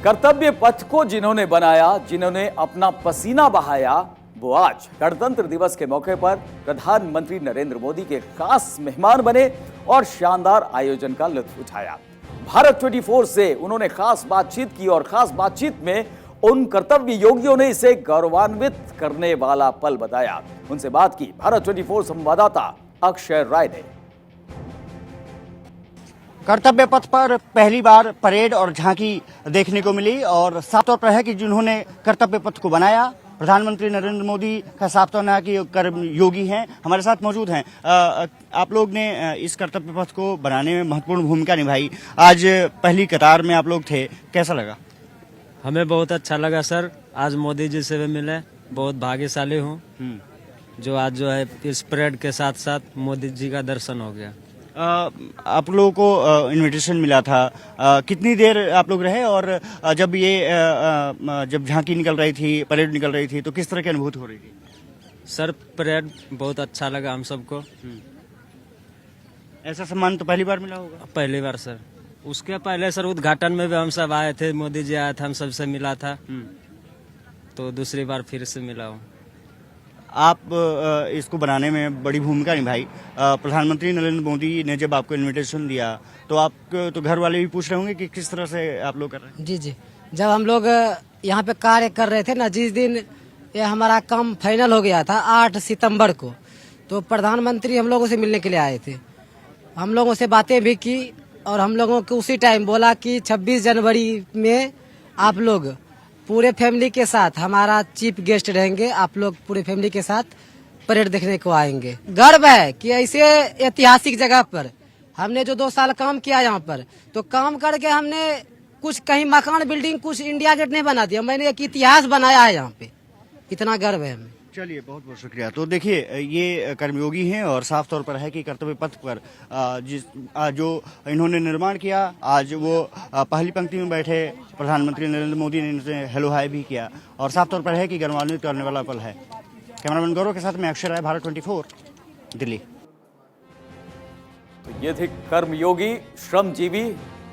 कर्तव्य पथ को जिन्होंने बनाया, जिन्होंने अपना पसीना बहाया, वो आज गणतंत्र दिवस के मौके पर प्रधानमंत्री नरेंद्र मोदी के खास मेहमान बने और शानदार आयोजन का लुत्फ उठाया। भारत 24 से उन्होंने खास बातचीत की और खास बातचीत में उन कर्तव्य योगियों ने इसे गौरवान्वित करने वाला पल बताया। उनसे बात की भारत 24 संवाददाता अक्षय राय ने। कर्तव्य पथ पर पहली बार परेड और झांकी देखने को मिली और साफ तौर पर है कि जिन्होंने कर्तव्य पथ को बनाया, प्रधानमंत्री नरेंद्र मोदी का साफ तौर है कि कर्मयोगी हैं, हमारे साथ मौजूद हैं। आप लोग ने इस कर्तव्य पथ को बनाने में महत्वपूर्ण भूमिका निभाई। आज पहली कतार में आप लोग थे, कैसा लगा? हमें बहुत अच्छा लगा सर। आज मोदी जी से भी मिले, बहुत भाग्यशाली हूँ जो आज जो है इस परेड के साथ साथ मोदी जी का दर्शन हो गया। आप लोगों को इनविटेशन मिला था, कितनी देर आप लोग रहे और जब जब झांकी निकल रही थी, परेड निकल रही थी, तो किस तरह की अनुभूति हो रही थी? सर परेड बहुत अच्छा लगा हम सबको। ऐसा सम्मान तो पहली बार मिला होगा? पहली बार सर। उसके पहले सर उद्घाटन में भी हम सब आए थे, मोदी जी आए थे, हम सबसे मिला था। तो दूसरी बार फिर से मिला हूँ। आप इसको बनाने में बड़ी भूमिका निभाई। प्रधानमंत्री नरेंद्र मोदी ने जब आपको इनविटेशन दिया तो आपको तो घर वाले भी पूछ रहे होंगे कि किस तरह से आप लोग कर रहे हैं? जी, जब हम लोग यहाँ पे कार्य कर रहे थे ना, जिस दिन ये हमारा काम फाइनल हो गया था 8 सितंबर को, तो प्रधानमंत्री हम लोगों से मिलने के लिए आए थे। हम लोगों से बातें भी की और हम लोगों को उसी टाइम बोला कि 26 जनवरी में आप लोग पूरे फैमिली के साथ हमारा चीफ गेस्ट रहेंगे, आप लोग पूरे फैमिली के साथ परेड देखने को आएंगे। गर्व है कि ऐसे ऐतिहासिक जगह पर हमने जो 2 साल काम किया यहाँ पर, तो काम करके हमने कुछ कहीं मकान बिल्डिंग कुछ इंडिया गेट नहीं बना दिया, मैंने एक इतिहास बनाया है यहाँ पे। इतना गर्व है हमें। चलिए, बहुत बहुत शुक्रिया। तो देखिए, ये कर्मयोगी हैं और साफ तौर पर है कि कर्तव्य पथ पर जो इन्होंने निर्माण किया, आज वो पहली पंक्ति में बैठे प्रधानमंत्री नरेंद्र मोदी ने इनसे हेलो हाय भी किया और साफ तौर पर है कि गौरवान्वित करने वाला पल है। कैमरामैन गौरव के साथ मैं अक्षय राय, भारत 24 दिल्ली। तो ये थे कर्मयोगी, श्रमजीवी,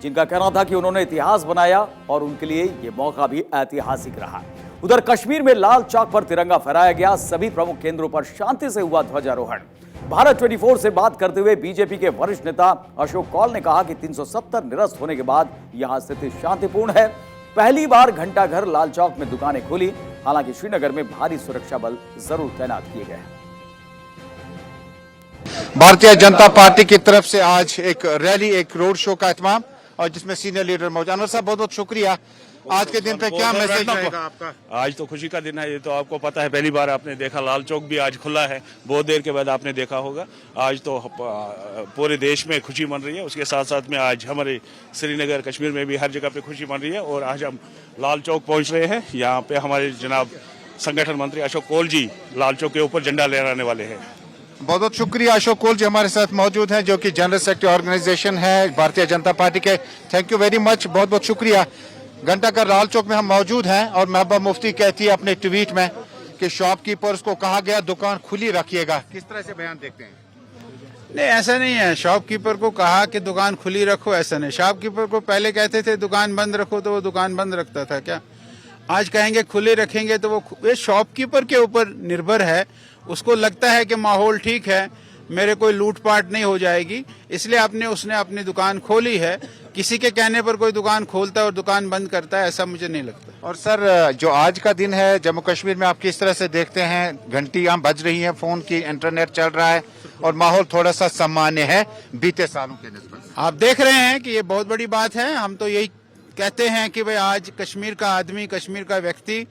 जिनका कहना था कि उन्होंने इतिहास बनाया और उनके लिए ये मौका भी ऐतिहासिक रहा। उधर कश्मीर में लाल चौक पर तिरंगा फहराया गया। सभी प्रमुख केंद्रों पर शांति से हुआ ध्वजारोहण। भारत 24 से बात करते हुए बीजेपी के वरिष्ठ नेता अशोक कौल ने कहा कि 370 निरस्त होने के बाद यहां स्थिति शांतिपूर्ण है। पहली बार घंटाघर लाल चौक में दुकानें खुली। हालांकि श्रीनगर में भारी सुरक्षा बल जरूर तैनात किए गए। भारतीय जनता पार्टी की तरफ से आज एक रैली, एक रोड शो का एहतमाम और जिसमें सीनियर लीडर मौजूद। अनवर साहब, बहुत बहुत शुक्रिया। आज के दिन पे क्या मैसेज रहेगा आपका? आज तो खुशी का दिन है, ये तो आपको पता है। पहली बार आपने देखा, लाल चौक भी आज खुला है, बहुत देर के बाद आपने देखा होगा। आज तो पूरे देश में खुशी मन रही है, उसके साथ साथ में आज हमारे श्रीनगर, कश्मीर में भी हर जगह पे खुशी मन रही है। और आज हम लाल चौक पहुंच रहे हैं। यहाँ पे हमारे जनाब संगठन मंत्री अशोक कौल जी लाल चौक के ऊपर झंडा लहराने वाले हैं। बहुत बहुत शुक्रिया। अशोक कौल जी हमारे साथ मौजूद हैं, जो कि जनरल सेक्रेटरी ऑर्गेनाइजेशन है भारतीय जनता पार्टी के। थैंक यू वेरी मच, बहुत बहुत शुक्रिया। घंटाघर लाल चौक में हम मौजूद हैं और महबूबा मुफ्ती कहती है अपने ट्वीट में कि शॉपकीपर्स को कहा गया दुकान खुली रखिएगा। किस तरह से बयान देखते हैं? नहीं, ऐसा नहीं है। शॉपकीपर को कहा कि दुकान खुली रखो, ऐसा नहीं। शॉपकीपर को पहले कहते थे दुकान बंद रखो, तो वो दुकान बंद रखता था क्या? आज कहेंगे खुले रखेंगे तो वो शॉपकीपर के ऊपर निर्भर है। उसको लगता है कि माहौल ठीक है, मेरे कोई लूटपाट नहीं हो जाएगी, इसलिए उसने अपनी दुकान खोली है। किसी के कहने पर कोई दुकान खोलता है और दुकान बंद करता है, ऐसा मुझे नहीं लगता। और सर, जो आज का दिन है जम्मू कश्मीर में, आप किस तरह से देखते हैं? घंटियां बज रही हैं, फोन की, इंटरनेट चल रहा है और माहौल थोड़ा सा सामान्य है बीते सालों के निस्बत। आप देख रहे हैं कि ये बहुत बड़ी बात है। हम तो यही कहते हैं कि भाई आज कश्मीर का आदमी, कश्मीर का व्यक्ति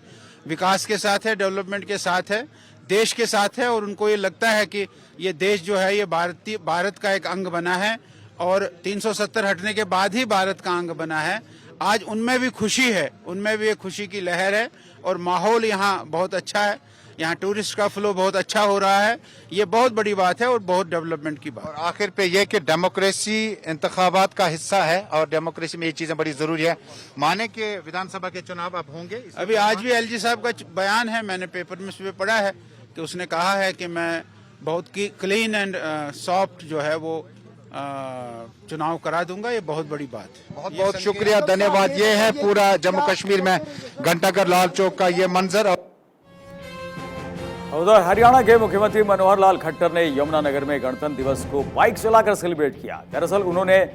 विकास के साथ है, डेवलपमेंट के साथ है, देश के साथ है। और उनको ये लगता है कि ये देश जो है ये भारत का एक अंग बना है और 370 हटने के बाद ही भारत का अंग बना है। आज उनमें भी खुशी है, उनमें भी एक खुशी की लहर है और माहौल यहाँ बहुत अच्छा है। यहाँ टूरिस्ट का फ्लो बहुत अच्छा हो रहा है। ये बहुत बड़ी बात है और बहुत डेवलपमेंट की बात। और आखिर पे ये कि डेमोक्रेसी इंतखाबात का हिस्सा है और डेमोक्रेसी में ये चीजें बड़ी जरूरी है। माने कि विधानसभा के चुनाव अब होंगे। अभी आज भी एलजी साहब का बयान है, मैंने पेपर में सुबह पढ़ा है कि उसने कहा है कि मैं बहुत क्लीन एंड सॉफ्ट जो है वो चुनाव करा दूंगा। ये बहुत बड़ी बात है। बहुत बहुत शुक्रिया, धन्यवाद। ये है पूरा जम्मू कश्मीर में घंटाघर लाल चौक का ये मंजर। उधर हरियाणा के मुख्यमंत्री मनोहर लाल खट्टर ने यमुनानगर में गणतंत्र दिवस को बाइक चलाकर सेलिब्रेट किया। दरअसल उन्होंने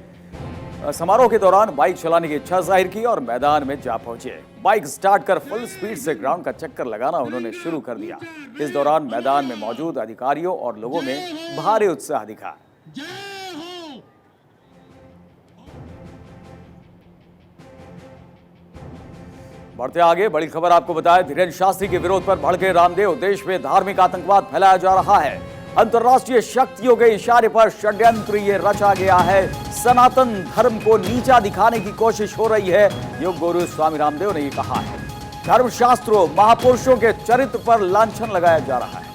समारोह के दौरान बाइक चलाने की इच्छा जाहिर की और मैदान में जा पहुंचे। बाइक स्टार्ट कर फुल स्पीड से ग्राउंड का चक्कर लगाना उन्होंने शुरू कर दिया। इस दौरान मैदान में मौजूद अधिकारियों और लोगों में भारी उत्साह दिखा। बढ़ते आगे, बड़ी खबर आपको बताएं, धीरेन्द्र शास्त्री के विरोध पर भड़के रामदेव। देश में धार्मिक आतंकवाद फैलाया जा रहा है। अंतर्राष्ट्रीय शक्तियों के इशारे पर षड्यंत्र ये रचा गया है। सनातन धर्म को नीचा दिखाने की कोशिश हो रही है, योग गुरु स्वामी रामदेव ने ये कहा है। धर्मशास्त्रों, महापुरुषों के चरित्र पर लांछन लगाया जा रहा है।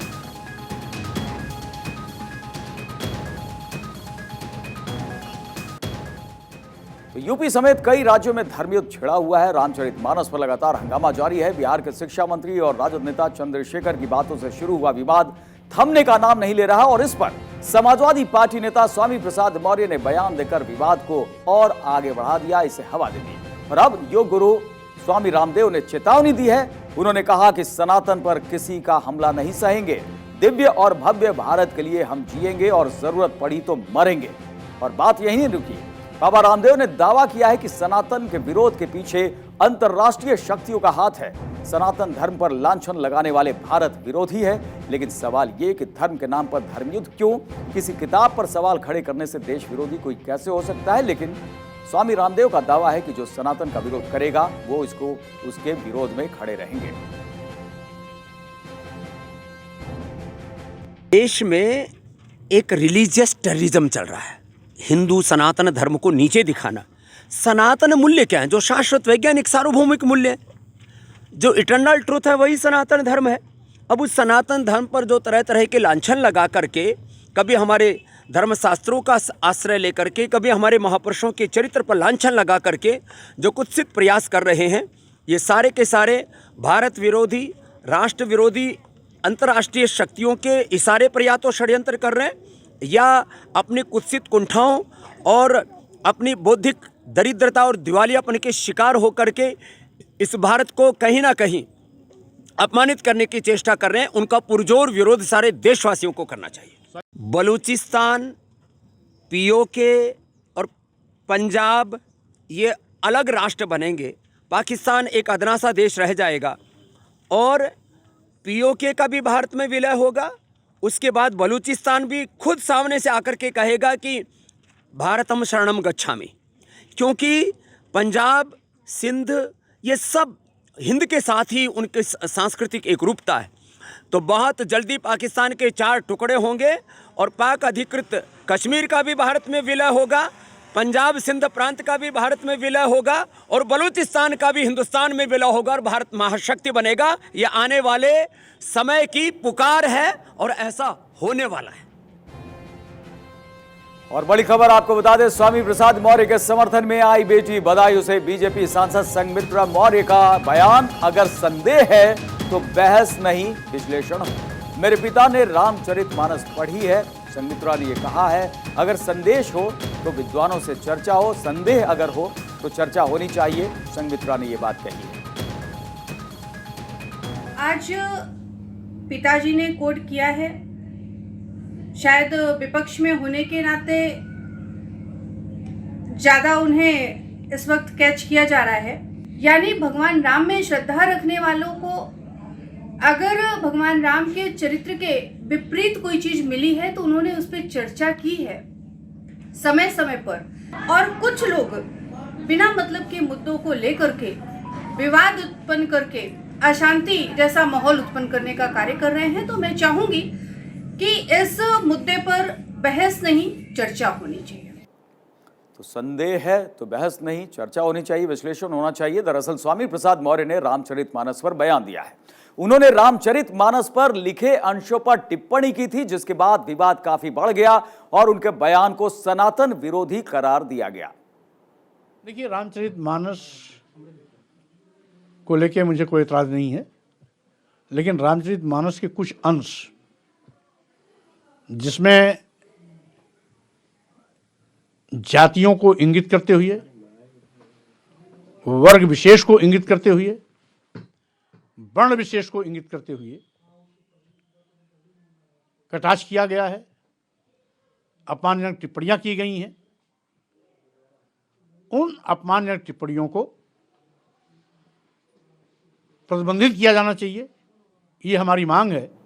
तो यूपी समेत कई राज्यों में धर्मयुद्ध छिड़ा हुआ है। रामचरितमानस पर लगातार हंगामा जारी है। बिहार के शिक्षा मंत्री और राजद नेता चंद्रशेखर की बातों से शुरू हुआ विवाद थमने का नाम नहीं ले रहा और इस पर समाजवादी पार्टी नेता स्वामी प्रसाद मौर्य ने बयान देकर विवाद को और आगे बढ़ा दिया, इसे हवा दे दी। और अब योग गुरु स्वामी रामदेव ने चेतावनी दी है। उन्होंने कहा कि सनातन पर किसी का हमला नहीं सहेंगे। दिव्य और भव्य भारत के लिए हम जिएंगे और जरूरत पड़ी तो मरेंगे। और बात यही नहीं रुकी। बाबा रामदेव ने दावा किया है कि सनातन के विरोध के पीछे अंतर्राष्ट्रीय शक्तियों का हाथ है। सनातन धर्म पर लांछन लगाने वाले भारत विरोधी है। लेकिन सवाल ये कि धर्म के नाम पर धर्मयुद्ध क्यों? किसी किताब पर सवाल खड़े करने से देश विरोधी कोई कैसे हो सकता है? लेकिन स्वामी रामदेव का दावा है कि जो सनातन का विरोध करेगा वो इसको उसके विरोध में खड़े रहेंगे। देश में एक रिलीजियस टेररिज्म चल रहा है। हिंदू सनातन धर्म को नीचे दिखाना। सनातन मूल्य क्या है? जो शाश्वत वैज्ञानिक सार्वभौमिक मूल्य है, जो इटर्नल ट्रूथ है, वही सनातन धर्म है। अब उस सनातन धर्म पर जो तरह तरह के लांछन लगा करके, कभी हमारे धर्मशास्त्रों का आश्रय लेकर के, कभी हमारे महापुरुषों के चरित्र पर लांछन लगा करके जो कुत्सित प्रयास कर रहे हैं, ये सारे के सारे भारत विरोधी, राष्ट्र विरोधी, अंतर्राष्ट्रीय शक्तियों के इशारे पर या तो षड्यंत्र कर रहे हैं या अपनी कुत्सित कुंठाओं और अपनी बौद्धिक दरिद्रता और दिवालियापन के शिकार होकर के इस भारत को कहीं ना कहीं अपमानित करने की चेष्टा कर रहे हैं। उनका पुरजोर विरोध सारे देशवासियों को करना चाहिए। बलूचिस्तान, पीओके और पंजाब ये अलग राष्ट्र बनेंगे। पाकिस्तान एक अदना सा देश रह जाएगा और पीओके का भी भारत में विलय होगा। उसके बाद बलूचिस्तान भी खुद सामने से आकर के कहेगा कि भारतम शरणम गच्छामि, क्योंकि पंजाब, सिंध ये सब हिंद के साथ ही उनके सांस्कृतिक एकरूपता है। तो बहुत जल्दी पाकिस्तान के 4 टुकड़े होंगे और पाक अधिकृत कश्मीर का भी भारत में विलय होगा, पंजाब सिंध प्रांत का भी भारत में विलय होगा और बलूचिस्तान का भी हिंदुस्तान में विलय होगा और भारत महाशक्ति बनेगा। ये आने वाले समय की पुकार है और ऐसा होने वाला है। और बड़ी खबर आपको बता दें, स्वामी प्रसाद मौर्य के समर्थन में आई बेटी बदायूं से बीजेपी सांसद संघमित्रा मौर्य का बयान। अगर संदेह है तो बहस नहीं, विश्लेषण हो। मेरे पिता ने रामचरितमानस पढ़ी है, संघमित्रा ने यह कहा है। अगर संदेश हो तो विद्वानों से चर्चा हो, संदेह अगर हो तो चर्चा होनी चाहिए, संघमित्रा ने यह बात कही है। आज पिताजी ने कोट किया है, शायद विपक्ष में होने के नाते ज्यादा उन्हें इस वक्त कैच किया जा रहा है। यानी भगवान राम में श्रद्धा रखने वालों को अगर भगवान राम के चरित्र के विपरीत कोई चीज मिली है तो उन्होंने उस पर चर्चा की है समय समय पर। और कुछ लोग बिना मतलब के मुद्दों को लेकर के विवाद उत्पन्न करके अशांति जैसा माहौल उत्पन्न करने का कार्य कर रहे हैं। तो मैं चाहूंगी कि इस मुद्दे पर बहस नहीं, चर्चा होनी चाहिए। तो संदेह है तो बहस नहीं, चर्चा होनी चाहिए, विश्लेषण होना चाहिए। दरअसल स्वामी प्रसाद मौर्य ने रामचरितमानस पर बयान दिया है। उन्होंने रामचरितमानस पर लिखे अंशों पर टिप्पणी की थी, जिसके बाद विवाद काफी बढ़ गया और उनके बयान को सनातन विरोधी करार दिया गया। देखिए, रामचरितमानस को लेके मुझे कोई एतराज नहीं है, लेकिन रामचरितमानस के कुछ अंश जिसमें जातियों को इंगित करते हुए, वर्ग विशेष को इंगित करते हुए, वर्ण विशेष को इंगित करते हुए कटाक्ष किया गया है, अपमानजनक टिप्पणियां की गई हैं। उन अपमानजनक टिप्पणियों को प्रतिबंधित किया जाना चाहिए, ये हमारी मांग है।